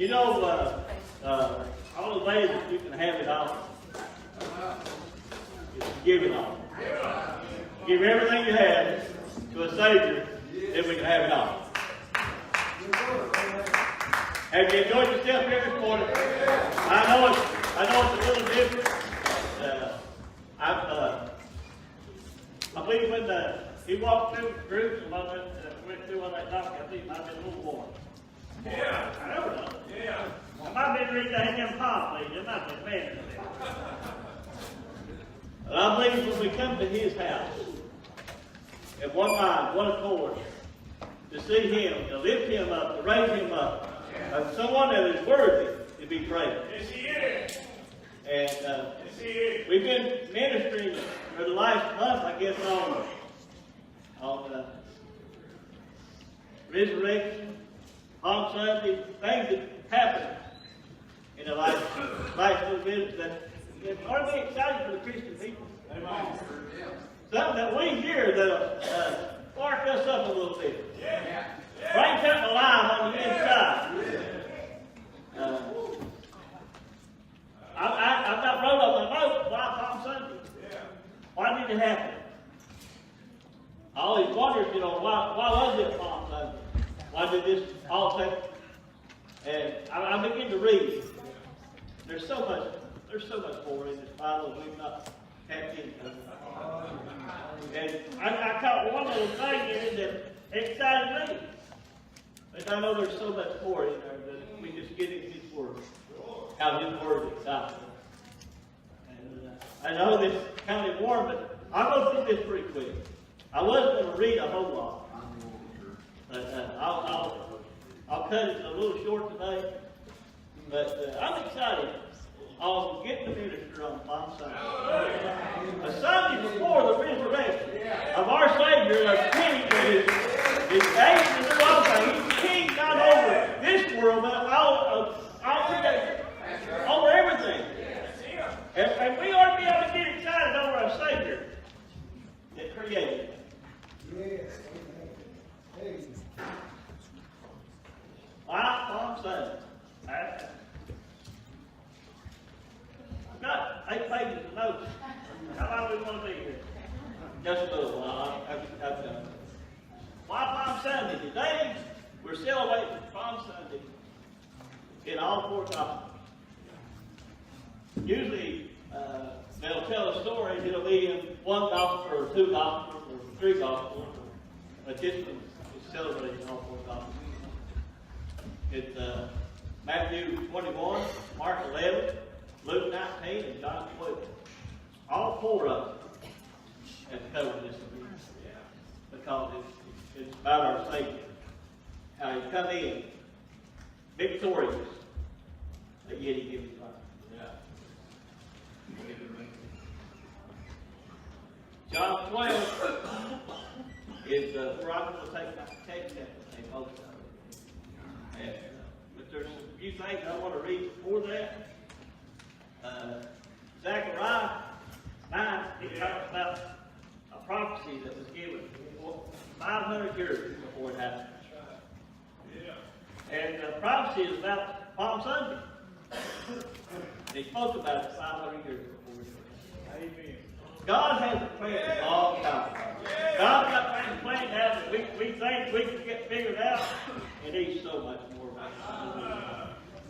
You know, all the ways that you can have it all is to give it all. Give everything you have to a Savior, then we can have it all. Have you enjoyed yourself here this morning? I know it's a little different. I believe when he walked through Jerusalem, went through on that donkey, I think it might have been a little warm. Yeah. I don't know. Yeah. I might have been reading that in palm, please. It might have been bad. But I believe when we come to his house, at one mind, one accord, to see him, to lift him up, to raise him up, someone that is worthy to be praised. Yes, he is. And Yes, he is. we've been ministering for the last month, I guess, on resurrection, on Sunday, things that happen in the life of business that ought to be exciting for the Christian people. Amen. Something that we hear that'll spark us up a little bit. Yeah. Bring something alive on the inside. I've got wrote on my notes why Palm Sunday. Why did it happen? I always wondered, why was it Palm Sunday? Why did this all take? And I begin to read. There's so much more in this Bible that we've not tapped into. And I caught one little thing here that excited me. But I know there's so much more in there that we just get in His Word. How His Word excites us. And I know this is kind of warm, but I'll go through this pretty quick. I wasn't going to read a whole lot. But I'll cut it a little short today. But I'm excited. I'll get to minister on Palm Sunday. A Sunday before the resurrection of our Savior, our King, that is age and everything. He's King not over this world, but all creation, over everything. And we ought to be able to get excited over our Savior that created it. Why Palm Sunday? I've got 8 pages of notes. How long do we want to be here? Just a little while. I've done. Why Palm Sunday? Today we're celebrating Palm Sunday in all 4 Gospels. Usually they'll tell a story. It'll be in 1 Gospel or 2 Gospels or 3 Gospels. But this one is celebrating in all 4 Gospels. It's Matthew 21, Mark 11, Luke 19, and John 12. All 4 of them have covered this because it's about our Savior. How He come in victorious, but yet He gives His life. John 12 is where I'm going to take my text and most of it. But there's a few things I want to read before that. Zechariah 9, he talks about a prophecy that was given 500 years before it happened. And the prophecy is about Palm Sunday. He spoke about it 500 years before it happened. Amen. God has a plan a long time. God's got things planned out that we think we can get figured out, and He's so much more.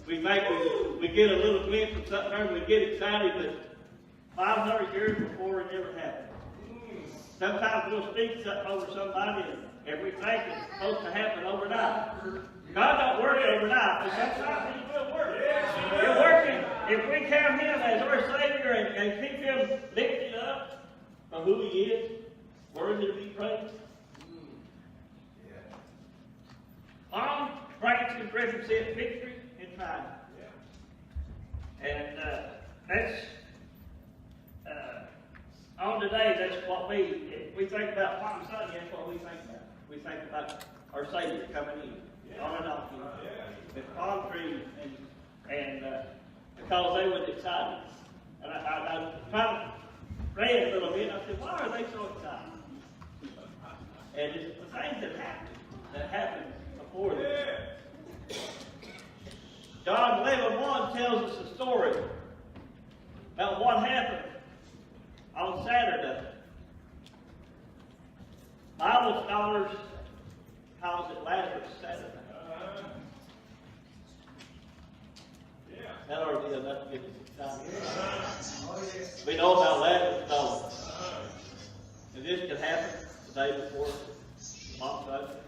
We get a little glimpse of something there and we get excited, but 500 years before it ever happened. Sometimes we'll speak something over somebody and we think it's supposed to happen overnight. God don't work overnight, but sometimes He will work. He'll work if we count Him as our Savior and keep Him lifted up for who He is, worthy to be praised. Palm branches represent victory and triumph. And that's on today. That's what if we think about Palm Sunday. That's what we think about. We think about our Savior coming in on a donkey with palm trees, and because they were excited. And I kind of read a little bit. And I said, why are they so excited? And it's the things that happened before this. also tells us a story about what happened on Saturday. Bible scholars calls it Lazarus Saturday. That ought to be enough to get us excited. We know about Lazarus story. And this could happen the day before Palm Sunday.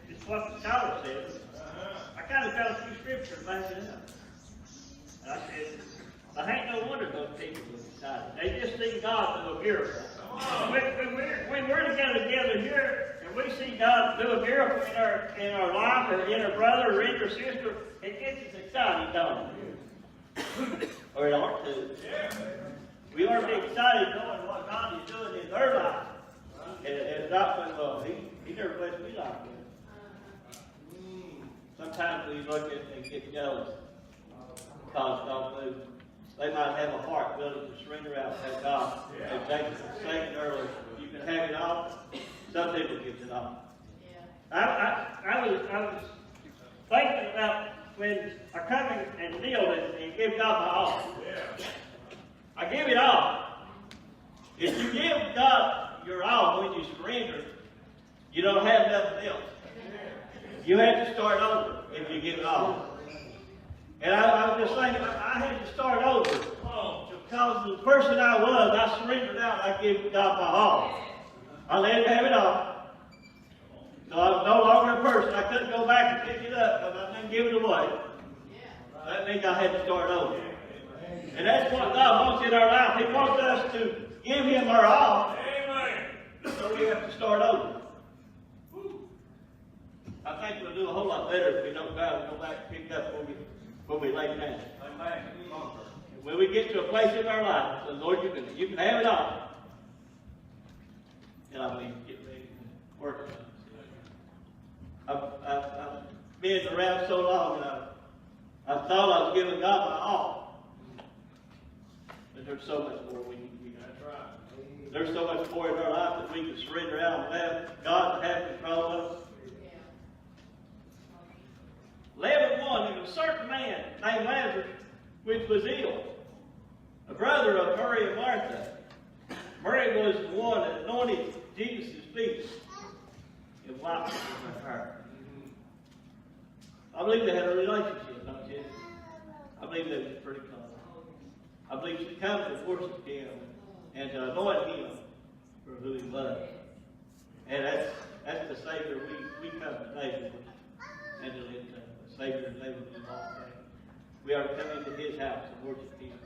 It's what the scholar says. I kind of found a few scriptures backing it up. And I said, I ain't no wonder those people were excited. They just see God do a miracle. When we're together here and we see God do a miracle in our life or in our brother or in our sister, it gets us excited, don't it? Or it ought to. We ought to be excited knowing what God is doing in their life. And not when, well, he never blessed me like that. Sometimes we look at it and get jealous because God moves. They might have a heart willing to surrender out to God. As Jacob was saying earlier, you can have it all. Some people get it all. I was thinking about when I come and kneel and give God my all. I give it all. If you give God your all when you surrender, you don't have nothing else. You have to start over if you give it all. And I was just thinking, I had to start over. Because the person I was, I surrendered out. I gave God my all. I let Him have it all. So I was no longer a person. I couldn't go back and pick it up because I didn't give it away. That means I had to start over. And that's what God wants in our life. He wants us to give Him our all. So we have to start over. I think we'll do a whole lot better if we don't go back and pick up when we lay down. When we get to a place in our life, so Lord, you can have it all. And I mean, get ready to work. I've been around so long, and I thought I was giving God my all. But there's so much more we need to do. That's right. There's so much more in our life that we can surrender out and have God to have control of us. 11:1, there was a certain man named Lazarus, which was ill, a brother of Mary and Martha. Mary was the one that anointed Jesus' feet and wiped them with her hair. I believe they had a relationship, don't you? I believe they was pretty close. I believe she come to worship Him and to anoint Him for who He was. And that's the Savior we come today to worship and to live to. Savior and Savior in all things. We are coming to His house to worship Him.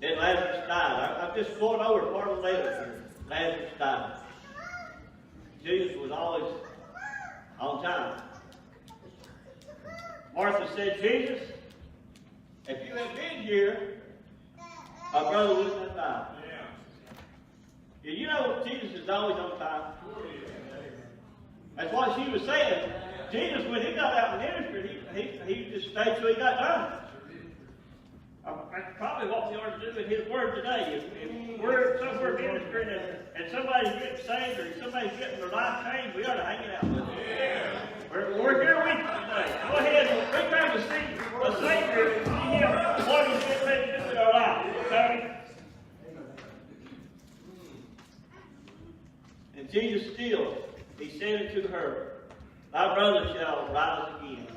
Then Lazarus died. I'm just going over part of the later here. Lazarus died. Jesus was always on time. Martha said, Jesus, if you had been here, my brother wouldn't have died. Did you know Jesus is always on time? That's what she was saying. Jesus, when He got out in ministry, he just stayed till He got done. That's probably what we ought to do in His Word today. If we're somewhere ministering and somebody's getting saved or somebody's getting their life changed, we ought to hang it out with them. We're here with you today. Go ahead. We come to see the Savior in Him, what He's getting ready to do in our life. Okay? And Jesus still, He said unto her, thy brother shall rise again.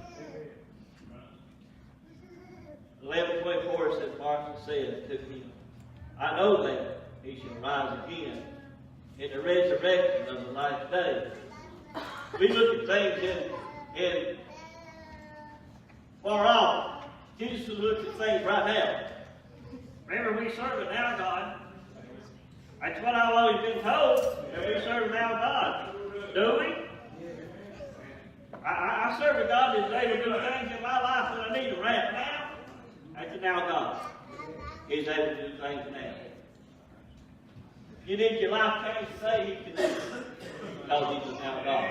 11:24 says, Marcum said to Him, I know that he shall rise again in the resurrection of the last day. We look at things in far off. Jesus looks at things right now. Remember, we serve a now God. That's what I've always been told, that we serve a now God. Do we? I serve a God that's able to do things in my life that I need to right now. That's a now God. He's able to do things now. If you need your life changed today, He can do it. Because He's a now God.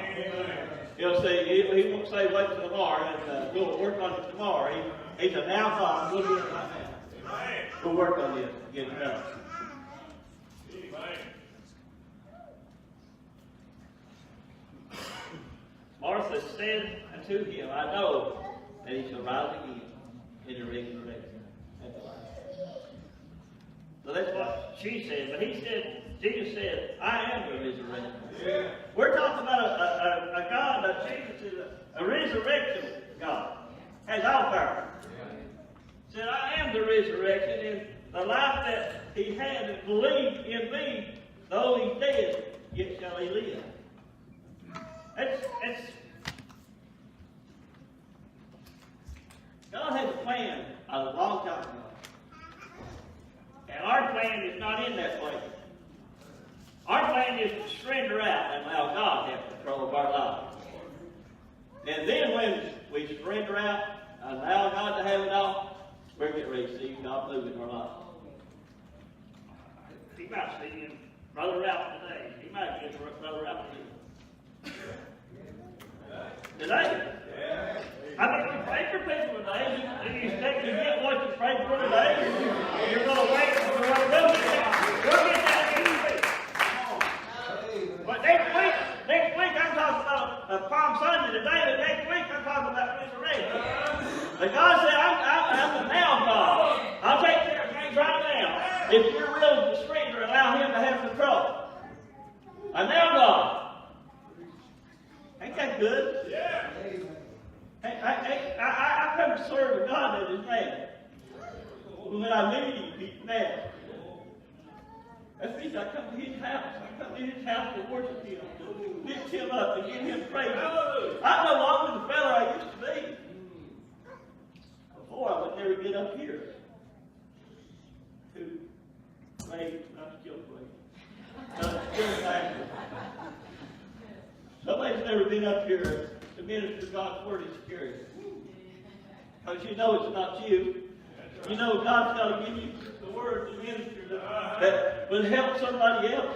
He'll say, He won't say wait till tomorrow and we'll work on it tomorrow. He's a now God. We'll do it right now. We'll work on this and get it done. Martha said unto Him, I know and he shall rise again in the resurrection at the last. So that's what she said. But Jesus said, I am the resurrection. Yeah. We're talking about a God, Jesus is a resurrection God. Has all power. Said, I am the resurrection, and the life that he had that believed in me, though he's dead, yet shall he live. It's God has a plan a long time ago. And our plan is not in that plan. Our plan is to surrender out and allow God to have control of our lives. And then when we surrender out and allow God to have it all, we're getting ready to see God move in our lives. He might see him Brother Ralph today. He might get Brother Ralph today. I mean, we pray for people today. Do you expect to get what you pray for today? You're going to wait for the right road. We'll get that next week. But next week I'm talking about Palm Sunday today, but next week I'm talking about resurrection. But God said, I'm the now God. I'll take care of things right now. If you're willing to surrender and allow Him to have control. A now God. Ain't that good? Yeah. I come to serve a God that is mad. When I need Him, He's mad. That means I come to His house. I come to His house to worship Him, to lift Him up, and give Him praise. I'm no longer the fellow I used to be. Before I would never get up here to play, not still play. Somebody's never been up here to minister God's word is scary. Because you know it's not you. You know God's got to give you the word to minister that will help somebody else.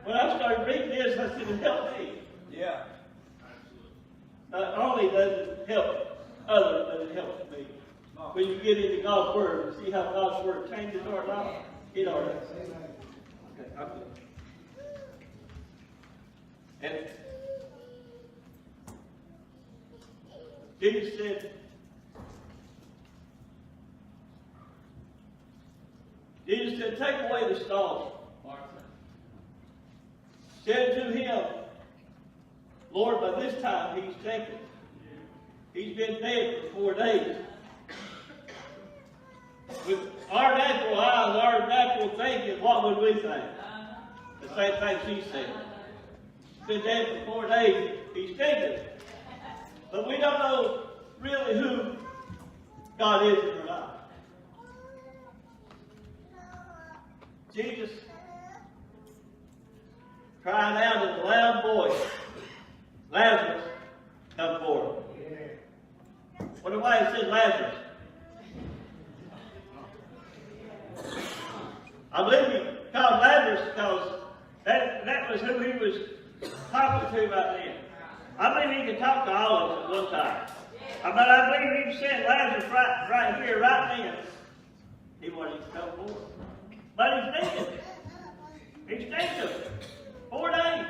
When I started reading this, I said, it helped me. Yeah. Not only does it help others, but it helps me. When you get into God's word and see how God's word changes our life, it already does. Okay, I'm good. And Jesus said, take away the stone. Said to him, Lord, by this time he's taken. He's been dead for 4 days. With our natural eyes, our natural thinking, what would we think? The same thing she said. He's been dead for 4 days. He's taken. But we don't know really who God is in our life. Jesus cried out in a loud voice, Lazarus, come forth. What do I said Lazarus? I believe he called Lazarus because that was who he was talking to right then. I believe he could talk to all of us at one time. But I believe he sent Lazarus right here, right then. He wanted to come forth. But he's dead. He's dead. 4 days.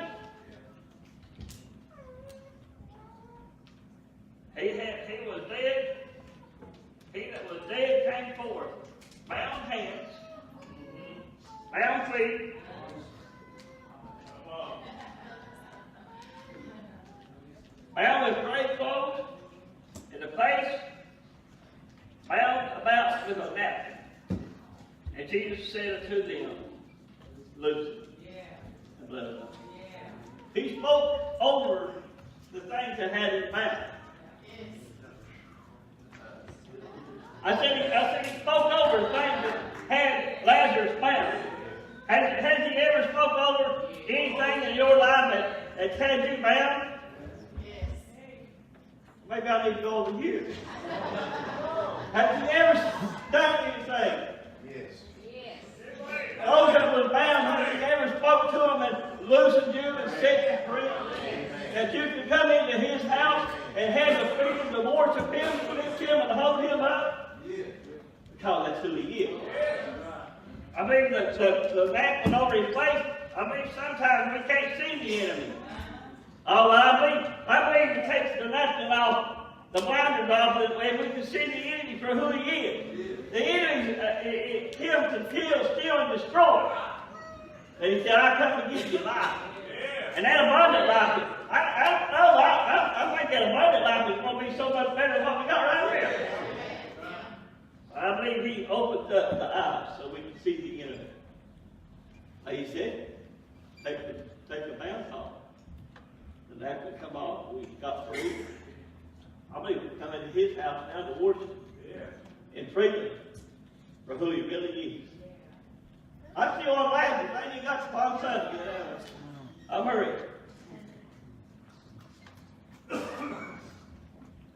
He was dead. He that was dead came forth. Bound hands. Bound feet. Bound with grave clothes in the face. Bound about with a napkin. And Jesus said unto them, loose it. And let it go. He spoke over the things that had him bound. I said he spoke over the things that had Lazarus bound. Has he ever spoke over anything in your life that's had you bound? Maybe I need to go over here. Have you ever done anything? Those that was bound, have you ever spoke to them and loosened you and set you free? That you could come into his house and have the freedom to worship him, to lift him and hold him up? Because that's who he is. I mean, the napkin over his face, I mean, sometimes we can't see the enemy. Oh, I believe he takes the napkin off the blinders off, and we can see the enemy for who he is. The enemy kills and kills, steal, and destroy. And he said, I come to give you life. And that abundant life, I don't know, I think that abundant life is going to be so much better than what we got right here. I believe he opened up the eyes so we can see the enemy. Like he said, take the bands off. And after it come off, we got free. I believe we come into his house now to worship in freedom for who he really is. I still on laughing. I ain't got the Palm Sunday. I'm hurrying.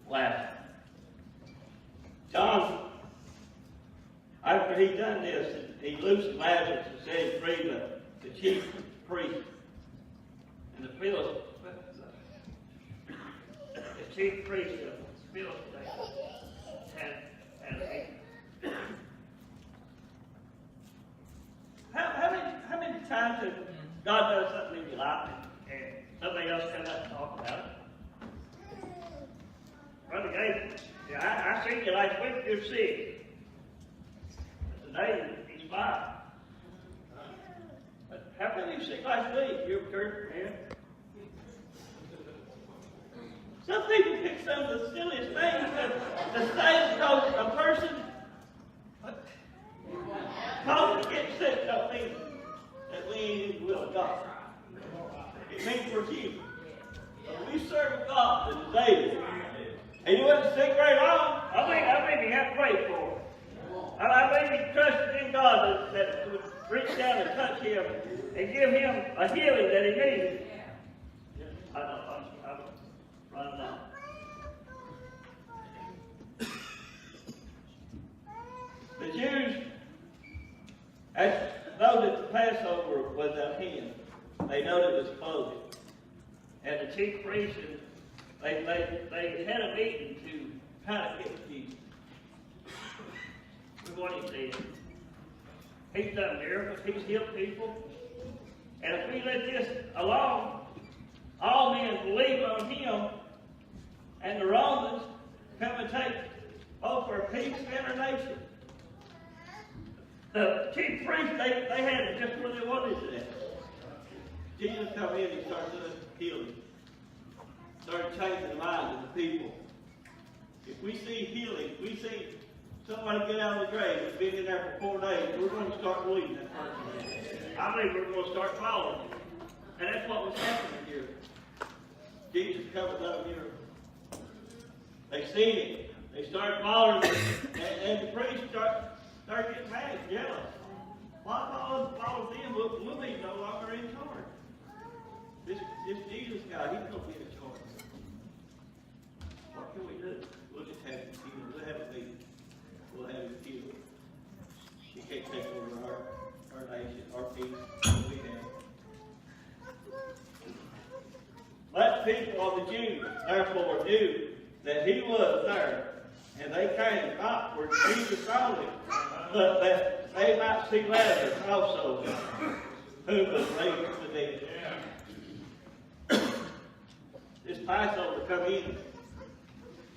Laughing. John, after he done this, he loosed Lazarus and set him free, the chief priest and the Philistines. The chief priest of the Philistines had a how many times have God does something in your life and somebody else comes up and talk about it? Brother Gabriel, I seen you last week, you're sick. Today, he's fine. But how come you sick last week? You're Curt, man. Some people pick some of the silliest things to say because a person cause to get sick don't mean that we ain't in the will of God. It means we're human. We serve a God that is able. And he wasn't sick very long. I think he had to pray for him. I believe he trusted in God that would reach down and touch him and give him a healing that he needed. I'm running out. The Jews, as know that the Passover was at hand, they know it was closing. And the chief priests, they had a meeting to kind of get Jesus. What he said. He's done miracles, he's healed people. And if we let this alone, all men believe on him, and the Romans come and take over peace in our nation. The chief priests, they had it just where they wanted it at. Jesus come in, he started doing healing. Started changing the minds of the people. If we see healing, we see somebody get out of the grave and been in there for 4 days, we're going to start believing that person. I believe we're going to start following him. And that's what was happening here. Jesus covered that miracle. They seen it. They started following him. And the priests started getting mad, jealous. Why follow them? We'll be no longer in charge. This Jesus guy, he's going to be in charge. What can we do? We'll just have him healed. We'll have a meeting. We'll have him healed. He can't take over our nation, our peace that we have. But people of the Jews, therefore, knew that he was there. And they came not for Jesus only, but that they might see Lazarus also, who was raised from the dead. This Passover come in,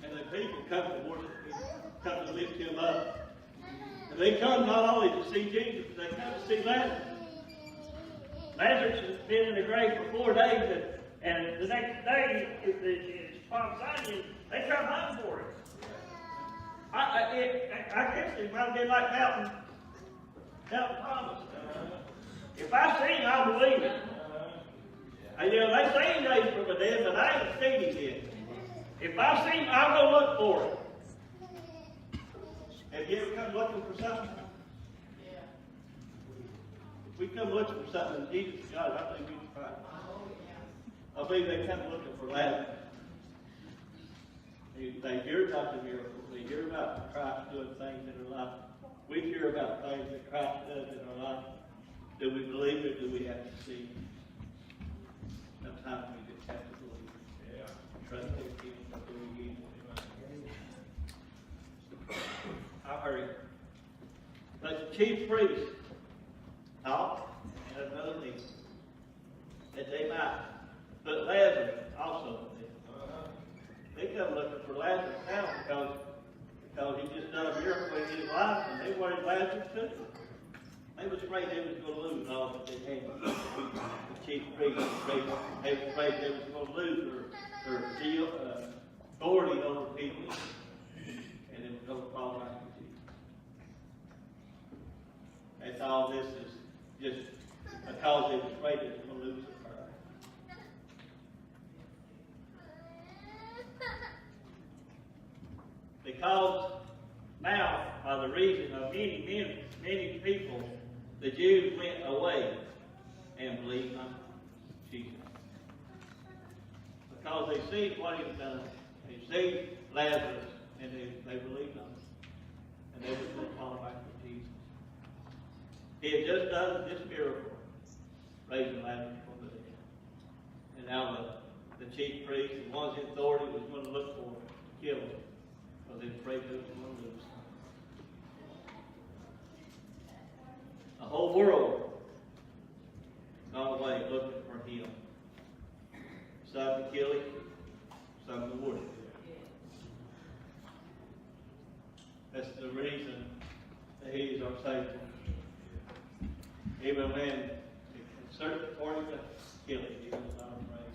and the people come to worship him, come to lift him up. And they come not only to see Jesus, but they come to see Lazarus. Lazarus has been in the grave for 4 days, and the next day, it's Palm Sunday, they come home for him. I guess it might have been like Mountain Thomas. If I see him, I'll believe it. And you know, they say he raised from the dead, but I ain't seen him yet. If I see him, I'll go look for him. Have you ever come looking for something? If we come looking for something in Jesus' God, I think we can find it. I believe they come looking for Lazarus. They hear about the miracles. They hear about Christ doing things in our life. We hear about things that Christ does in our life. Do we believe it? Do we have to see it? Sometimes we just have to believe it. Yeah. Trust in Him before we get it. I hurry. But the chief priests talked and another meeting that they might put Lazarus also with them. They come looking for Lazarus now because he just done a miracle in his life, and they wanted Lazarus too. They was afraid they was going to lose all that they had. The chief priests were afraid they was going to lose their authority over people, and it was going to fall back to Jesus. That's all this is, just because they was afraid they was going to lose their power. Because now, by the reason of many people, the Jews went away and believed on Jesus. Because they see what he had done. They see Lazarus, and they believed on him. And they were going to follow back to Jesus. He had just done this miracle, raising Lazarus from the dead. And now the chief priest, the ones in authority, was going to look for him, to kill him. Because they were afraid they was going to lose him. The whole world gone away looking for him. Some to kill him, some to worship him. That's the reason that he is our Savior. Even when it's certain for him to kill him, he was not afraid.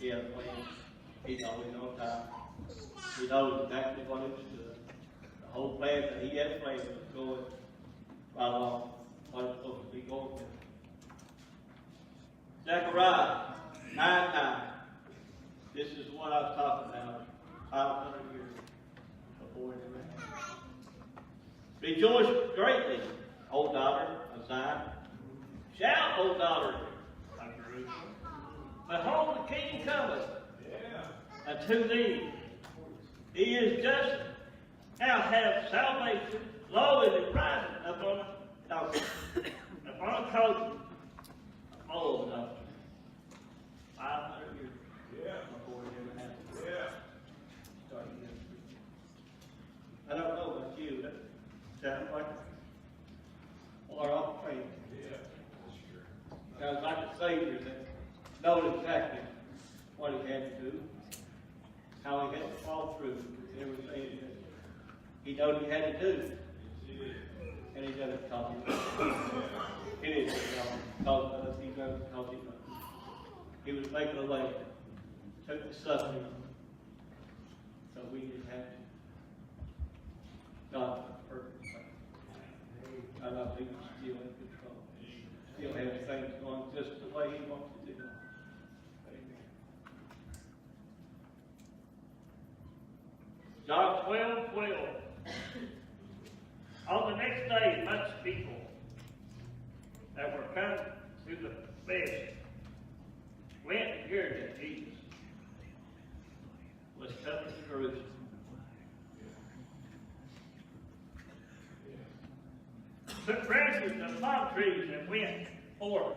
He had a plan. He's always on time. He knows exactly what he was doing. The whole plan that he had planned was going right along what it's supposed to be going with. Zechariah 9:9. This is what I was talking about 500 years before it ever happened. Rejoice greatly, O daughter of Zion. Shout, O daughter of Jerusalem. Behold, the King cometh unto thee. He is just now have salvation. Lo, it is rising upon a donkey, upon a coat of old donkey. 500 years before it ever happened. I don't know about you, that sounds like far off faith. Sounds like a Savior that knows exactly what he had to do, how he had to fall through with everything that he knew he had to do. And he does it because he knows. He didn't because of us, he does it because he knows. He was making a way, took the suffering, so we didn't have to. God is perfect. I love him still in control. Still has things going just the way he wants to do them. Amen. John 12:12. On the next day, much people that were come to the feast went and heard that Jesus was coming to Jerusalem. Took branches of palm trees and went forth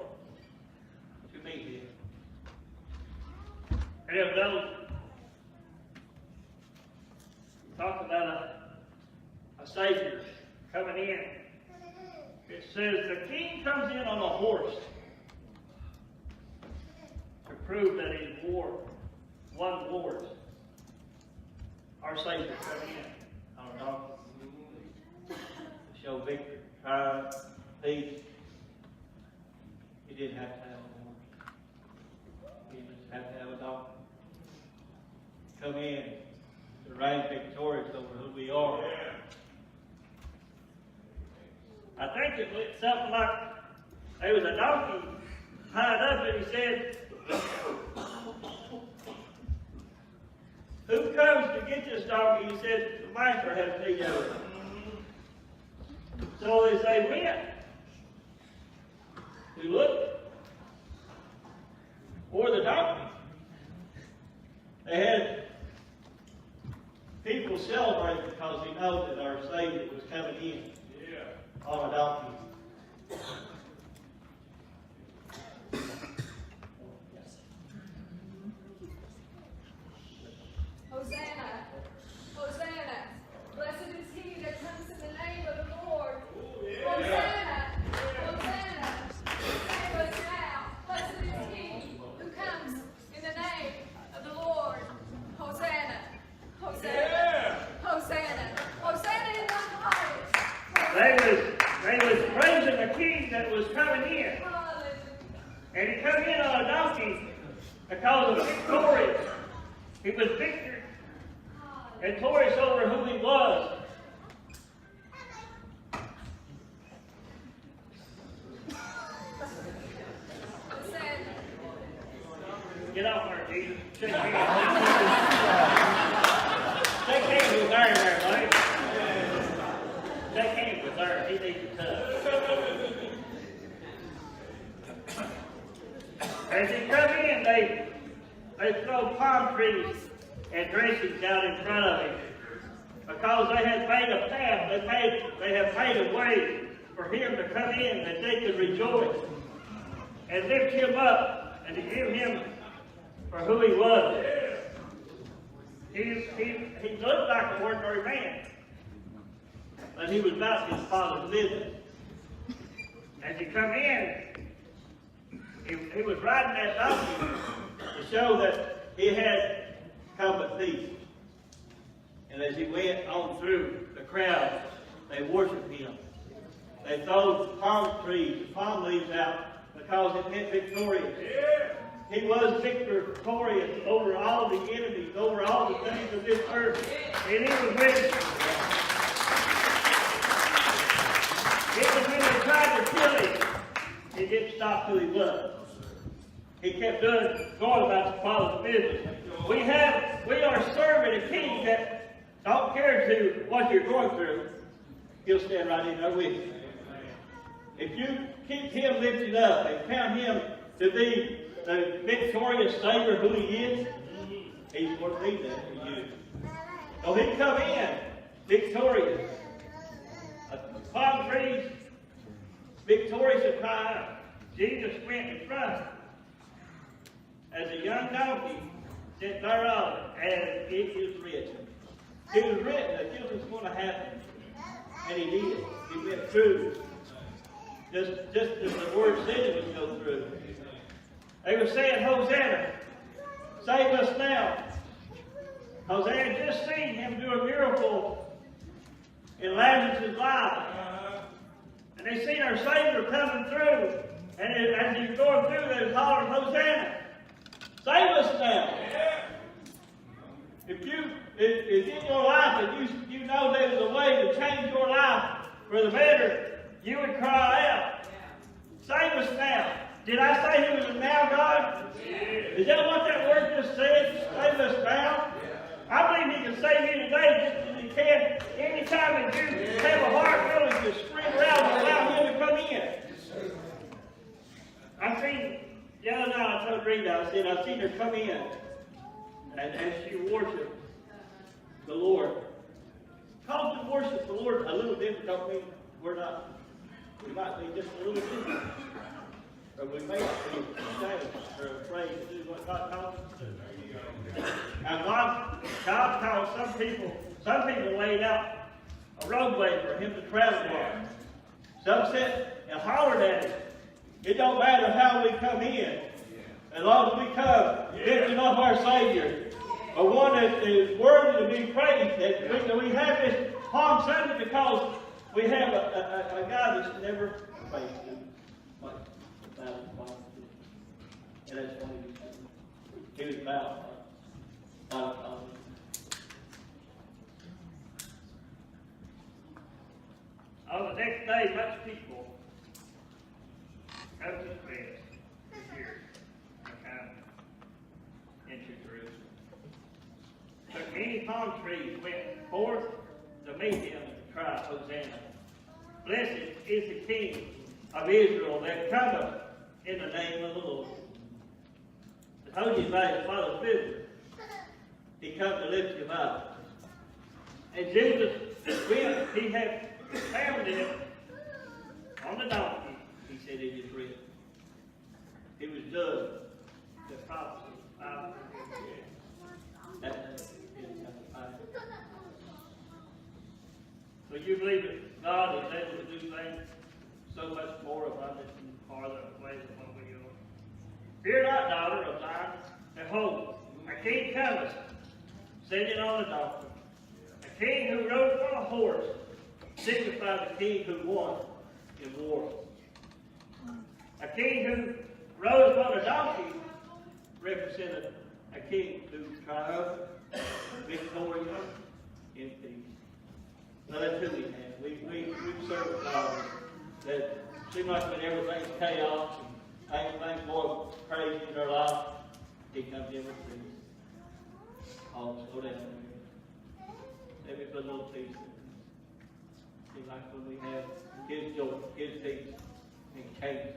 to meet him. And of those, talk about a Savior coming in. It says the King comes in on a horse to prove that he won wars. Our Savior coming in on a donkey to show victory, triumph, peace. He didn't have to have a horse. He just had to have a donkey. Come in to reign victorious over who we are. I think it was something like there was a donkey tied up and he said, who comes to get this donkey? He said, the master has need of it. So as they went to look for the donkey, they had people celebrate because he knows that our Savior was coming in on a donkey. Hosanna! Hosanna! Blessed is he that comes in the name of the Lord. Hosanna! Hosanna! Save us now. Blessed is he who comes in the name of the Lord. Hosanna! He was victor and victorious over who he was. Get off there, Jesus. Shake hands. Shake hands with Aaron there, buddy. Shake hands with Aaron. He needs a touch. As he come in, they throw palm trees and dressings out in front of him because they had made a path. They have made a way for him to come in that they could rejoice and lift him up and to give him for who he was. He looked like an ordinary man, but he was about his father's business. As he come in, he was riding that donkey to show that he had come with peace. And as he went on through the crowd, they worshiped him. They threw palm trees, palm leaves out because it meant victorious. He was victorious over all the enemies, over all the things of this earth. And he was with even when they tried to kill him, he didn't stop who he was. He kept going about the Father's business. We are serving a king that don't care to what you're going through. He'll stand right in there with you. If you keep him lifted up and count him to be the victorious Savior who he is, he's going to be that for you. So he come in victorious. Palm trees, victorious and cry out. Jesus went in front as a young donkey sent thereof, as it is written. It was written that this was going to happen. And he did. He went through. Just as the word said it would go through. They were saying, Hosanna, save us now. Because they had just seen him do a miracle in Lazarus' life. And they seen our Savior coming through. And as he was going through, they were hollering, Hosanna, save us now. If in your life, if you know there was a way to change your life for the better, you would cry out, save us now. Did I say he was a now God? Is that what that word just said? Save us now? I believe he can save you today just as he can anytime that you have a heart feeling to spring around and allow him to come in. I seen, the other night I told Rita, I said, I've seen her come in and as she worshiped the Lord. Cause to worship the Lord a little different, don't mean we might be just a little different. Or we may be ashamed or afraid to do what God calls us to do. And God calls some people laid out a roadway for him to travel on. Some sat and hollered at him. It don't matter how we come in, as long as we come lifting up our Savior, or one that is worthy to be praised. That we have this Palm Sunday because we have a guy that's never faced him. And that's why he was bound by the Father. On the next day, much people come to the rest to hear and come into Jerusalem. But many palm trees went forth to meet him and to cry, Hosanna. Blessed is the King of Israel that cometh in the name of the Lord. I told you about his Father's business. He come to lift him up. And Jesus, when he had found him on the donkey, he said it is written. He was done. The prophecy of that is so you believe that God is able to do things so much more abundant and farther away than what we are. Fear not, daughter of Zion. Behold, a king cometh, sitting on a donkey. A king who rode upon a horse signified the king who won in war. A king who rode upon a donkey represented a king who triumphant, victorious, in peace. So that's who we have. We serve a God that seems like when everything's chaos and things more crazy in our life, He comes in with peace. Oh, slow down there. Let me put a little peace in it. Seems like when we have His joy, His peace, and changes.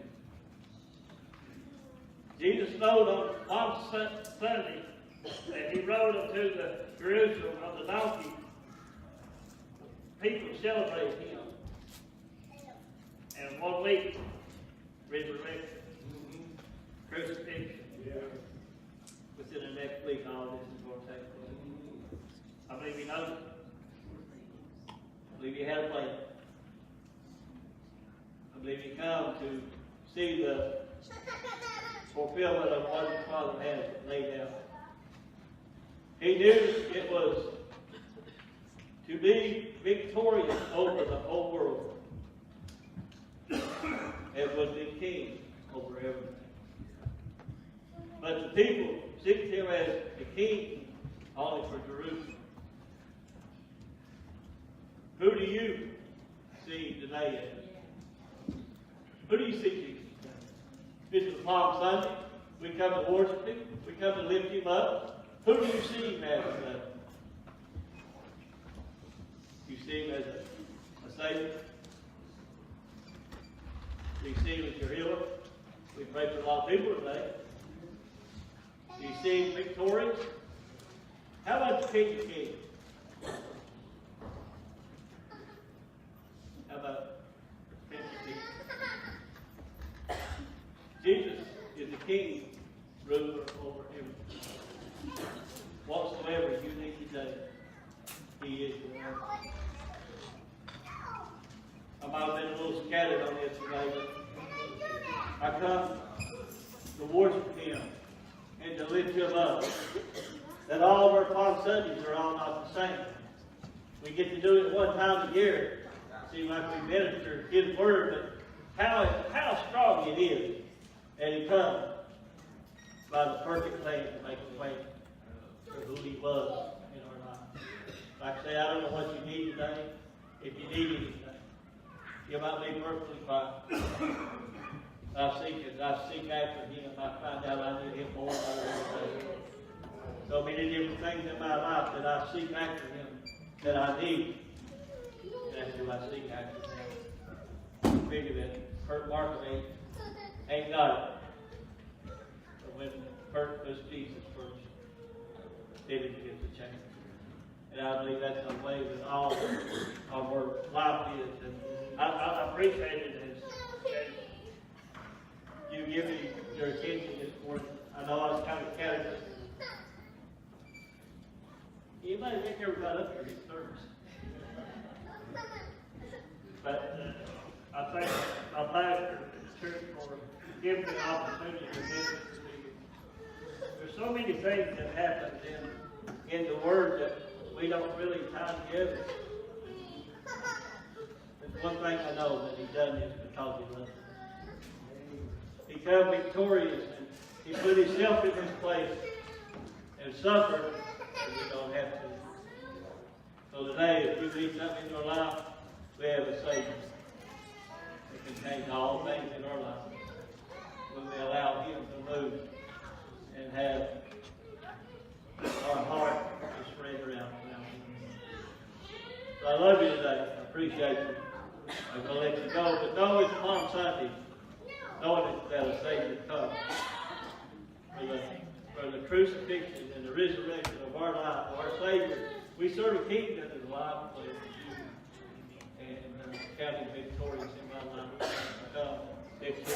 Jesus rode on Palm Sunday, and He rode unto the Jerusalem on the donkey. People celebrated Him. And 1 week, resurrection, crucifixion. Within the next week, all this is going to take place. I believe He knows it. I believe He had a plan. I believe He come to see the fulfillment of what His Father had laid out. He knew it was to be victorious over the whole world. It was the king over everything. But the people seeked Him as the king only for Jerusalem. Who do you see today as? Who do you see Jesus as? This is Palm Sunday. We come to worship Him. We come to lift Him up. Who do you see Him as today? You see Him as a Savior? Do you see Him as your healer? We pray for a lot of people today. Do you see Him victorious? How about the King of Kings? How about the King of Kings? Jesus is the King, ruler over everything. Whatsoever you need today, He is the one. I might have been a little scattered on this today, but I come to worship Him and to lift Him up. That all of our Palm Sundays are all not the same. We get to do it one time a year. Seems like we minister His Word, but how strong it is that He comes by the perfect plan to make a way for who He was in our life. Like I say, I don't know what you need today. If you need anything, you might be perfectly fine. I seek after Him. I find out I need Him more and more every day. So many different things in my life that I seek after Him that I need. And that's who I seek after Him. I figure that Curt Marcum ain't got it. But when Curt was Jesus first, then it gets a change. And I believe that's the way that all of our life is. And I appreciate it as you give me your attention this morning. I know I was kind of scattered. Anybody think everybody up here gets service? But I thank my pastor at church for giving me the opportunity to minister to you. There's so many things that happen in the Word that we don't really tie together. There's one thing I know that He done this because He loves us. He come victorious and He put Himself in this place and suffered, and we don't have to. So today, if you need something in your life, we have a Savior that can change all things in our life when we allow Him to move and have our heart to spread around Him. So I love you today. I appreciate you. I'm going to let you go, but know it's Palm Sunday, knowing that a Savior comes for the crucifixion and the resurrection of our life, our Savior. We serve a King that is alive and lives, and counting victorious in my life. Come, it's